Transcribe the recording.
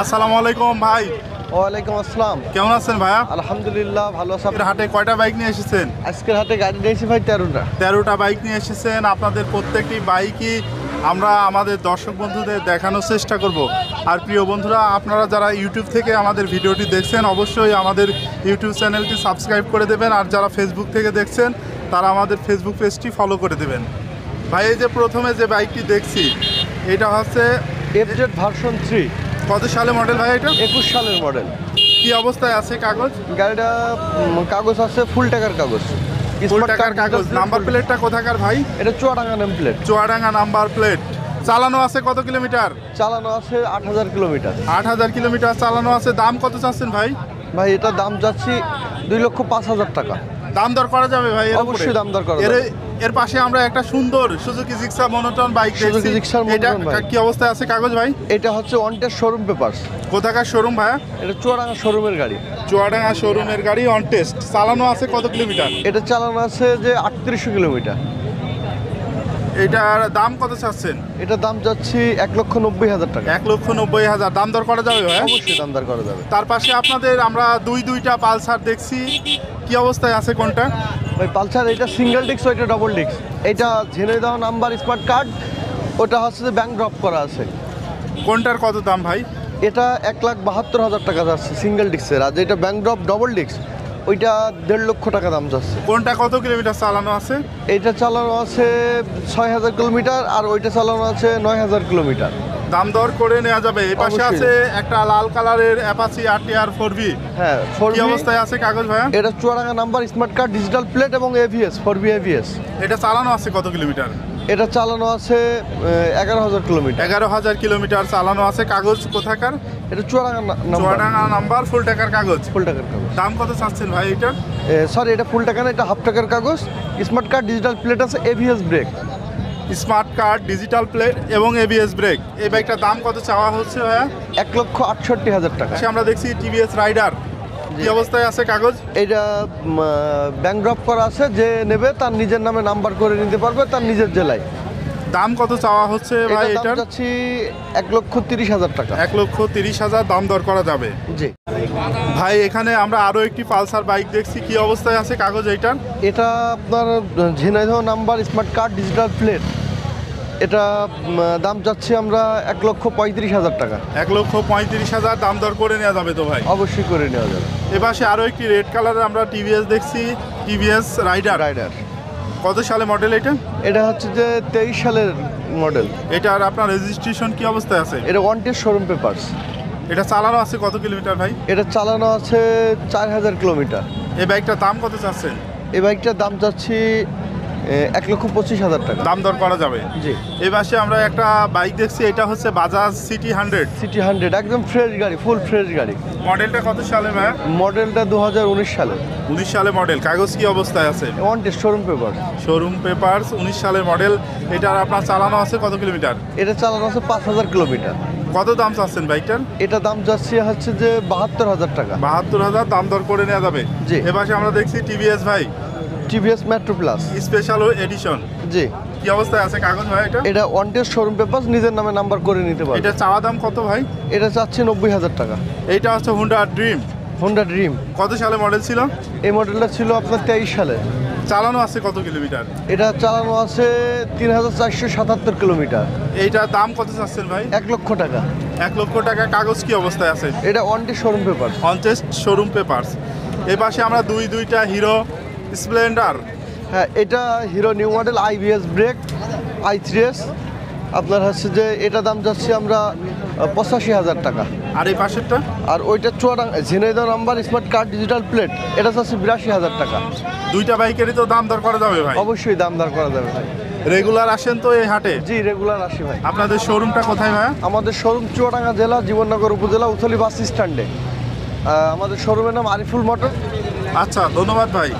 আসসালামু আলাইকুম ভাই। ওয়ালাইকুম আসসালাম। কেমন আছেন ভাইয়া? আলহামদুলিল্লাহ ভালো আছি। আপনাদের হাটে কয়টা বাইক নিয়ে এসেছেন? আজকের হাটে গাড়ি নিয়েছি ভাই 13টা। 13টা বাইক নিয়ে এসেছেন। আপনাদের প্রত্যেকটি বাইকই আমরা আমাদের দর্শক বন্ধুদের দেখানোর চেষ্টা করব। আর প্রিয় বন্ধুরা, আপনারা যারা ইউটিউব থেকে আমাদের ভিডিওটি দেখছেন অবশ্যই আমাদের ইউটিউব চ্যানেলটি সাবস্ক্রাইব করে দেবেন। আর যারা ফেসবুক থেকে দেখছেন তারা আমাদের ফেসবুক পেজটি ফলো করে দেবেন। ভাই, এই যে প্রথমে যে বাইকটি দেখছি এটা হচ্ছে FZ ভার্সন 3। কত সালে মডেল ভাই? এটা 21 সালের মডেল। কি অবস্থায় আছে কাগজ? গাড়িটা কাগজ আছে ফুল টাকার কাগজ। ফুল টাকার কাগজ। নাম্বার প্লেটটা কোথাকার ভাই? এটা চুয়াডাঙ্গা নাম প্লেট। Chuadanga number plate. চালানো আছে কত কিলোমিটার? চালানো আছে 8000 কিলোমিটার। 8000 কিলোমিটার চালানো আছে। দাম কত চাচ্ছেন ভাই? ভাই এটা দাম যাচ্ছি 2,05,000 টাকা। দাম দর করা যাবে ভাই? অবশ্যই দাম দর করা যাবে। এর পাশে আমরা একটা সুন্দর সুজুকি জিক্সার মনোটন বাইক দেখছি। সুজুকি জিক্সার এটা মনোটন বাইক। কি অবস্থায় আছে কাগজ ভাই? এটা হচ্ছে অন টেস্ট শোরুম পেপারস। কোথাকার শোরুম ভাইয়া? এটা চুয়াডাঙ্গা শোরুমের গাড়ি। চুয়াডাঙ্গা শোরুমের গাড়ি, অন টেস্ট। চালানো আছে কত কিলোমিটার? এটা চালানো আছে যে 3800 কিলোমিটার। এটার দাম কত চাচ্ছেন? এটা দাম যাচ্ছি 1,90,000 টাকা। 1,90,000। দাম দর করা যাবে ভাই? অবশ্যই দাম দর করা যাবে। তার পাশে আপনাদের আমরা দুইটা পালসার দেখছি। কি অবস্থায় আছে কোনটা? ভাই পালসার এটা সিঙ্গেল ডিস্ক, ওইটা ডবল ডিস্ক। এটা ঝিনাইদহ নাম্বার স্মার্ট কার্ড, ওটা হচ্ছে যে ব্যাংক ড্রপ করা আছে। কোনটার কত দাম ভাই? এটা 1,72,000 টাকা যাচ্ছে সিঙ্গেল ডিস্কের। আর যেটা ব্যাংক ড্রপ ডবল ডিস্ক ওইটা 1.5 লক্ষ টাকা দাম যাচ্ছে। কোনটা কত কিলোমিটার চালানো আছে? এইটা চালানো আছে 6,000 কিলোমিটার আর ওইটা চালানো আছে 9,000 কিলোমিটার। দাম দর করে নেওয়া যাবে। এই পাশে অবশ্যই। আছে একটা লাল কালারের অ্যাপাচি RTR 4V। হ্যাঁ, কি অবস্থায় আছে কাগজ ভাইয়া? এটা Chuadanga number smart card, digital plate এবং ABS 4V ABS। এটা চালানো আছে কত কিলোমিটার? এটা চালানো আছে 11,000 কিলোমিটার। 11,000 কিলোমিটার চালানো আছে। কাগজ কোথাকার? এটা চুয়াডাঙ্গা নাম্বার, চুয়াডাঙ্গা নাম্বার, ফুল টাকার কাগজ। ফুল টাকার কাগজ। দাম কত চাচ্ছেন ভাই এটা? সরি, এটা ফুল টাকা না, এটা হাফ টাকার কাগজ। স্মার্ট কার্ড, ডিজিটাল প্লেট আছে, ABS brake. Smart card, digital plate এবং ABS ব্রেক। এই বাইকটার দাম কত চাওয়া হচ্ছে ভাইয়া? 1,68,000 টাকা। আমরা দেখছি TVS রাইডার। কি অবস্থায় আছে কাগজ? এটা ব্যাংক ড্রপ করা আছে, যে নেবে তার নিজের নামে নাম্বার করে নিতে পারবে তার নিজের জেলায়। দাম কত চাওয়া হচ্ছে ভাই এটার এটার? দাম যাচ্ছি 1,30,000 টাকা। 1,30,000 দাম দর করা যাবে। জি ভাই, এখানে আমরা আরো একটি পালসার বাইক দেখছি। কি অবস্থায় আছে কাগজ এইটার? এটা আপনার Jhenaidah number smart card, digital plate. এটা দাম যাচ্ছি আমরা 1,35,000 টাকা। 1,35,000 দাম দর করে নেওয়া যাবে তো ভাই? অবশ্যই করে নেওয়া যাবে। এপাশে আরো একটি রেড কালারের আমরা TVS দেখছি, TVS রাইডার। রাইডার কত সালে মডেল এটা? এটা হচ্ছে যে 23 সালের মডেল। এটার আপনার রেজিস্ট্রেশন কি অবস্থায় আছে? এটা ওয়ান টেস্ট শোরুম পেপারস। এটা চালানো আছে কত কিলোমিটার ভাই? এটা চালানো আছে 4,000 কিলোমিটার। এই বাইকটার দাম কত চাচ্ছেন? এই বাইকটার দাম যাচ্ছি 1,25,000 টাকা। দাম দর করা যাবে। জি। এই পাশে আমরা একটা বাইক দেখছি, এটা হচ্ছে বাজাজ সিটি 100। সিটি 100 একদম ফ্রেশ গাড়ি, ফুল ফ্রেশ গাড়ি। মডেলটা কত সালে ভাই? মডেলটা 2019 সালে। 19 সালে মডেল। কাগজ কি অবস্থায় আছে? One test showroom paper. Showroom papers, 19 সালের মডেল। এটার আপনার চালানো আছে কত কিলোমিটার? এটা চালানো আছে 5,000 কিলোমিটার। কত দাম চাচ্ছেন বাইকটার? এটা দাম যাচ্ছে হচ্ছে যে 72,000 টাকা। 72,000 দাম দর করে নেওয়া যাবে। জি। এপাশে আমরা দেখছি TVS ভাই, TVS Metro Plus special edition. জি। কি অবস্থায় আছে কাগজ ভাই এটা? এটা ওয়ান টেস্ট শোরুম পেপার, নিজের নামে নাম্বার করে নিতে পারবে। এটা চাওয়া দাম কত ভাই? এটা চাচ্ছি 90,000 টাকা। এইটা হচ্ছে হুন্ডা ড্রিম। Honda dream. কত সালে মডেল ছিল? এই মডেলটা ছিল আপনার 23 সালে। চালানো আছে কত কিলোমিটার? এটা চালানো আছে 3,477 কিলোমিটার। এইটার দাম কত চাচ্ছেন ভাই? 1 লক্ষ টাকা। 1 লক্ষ টাকা। কাগজ কি অবস্থায় আছে? এটা on test showroom paper. On test showroom papers. এই পাশে আমরা দুইটা হিরো স্প্লেন্ডার। হ্যাঁ, এটা Hero new model, IBS brake, i3s। আপনার হচ্ছে যে এটা দাম যাচ্ছে আমরা 85,000 টাকা। আর এই পাশেরটা? আর ওইটা Chuadanga Jhenaidah number smart card, digital plate. এটা চাচ্ছে 82,000 টাকা। দুইটা বাইকেরই তো দাম দর করা যাবে ভাই? অবশ্যই দাম দর করা যাবে ভাই। রেগুলার আসেন তো এই হাটে? জি, রেগুলার আসি ভাই। আপনাদের শোরুমটা কোথায় ভাই? আমাদের শোরুম চুয়াডাঙ্গা জেলা, জীবননগর উপজেলা, উথলি বাস স্ট্যান্ডে। আমাদের শোরুমের নাম আরিফুল মোটর। আচ্ছা, ধন্যবাদ ভাই।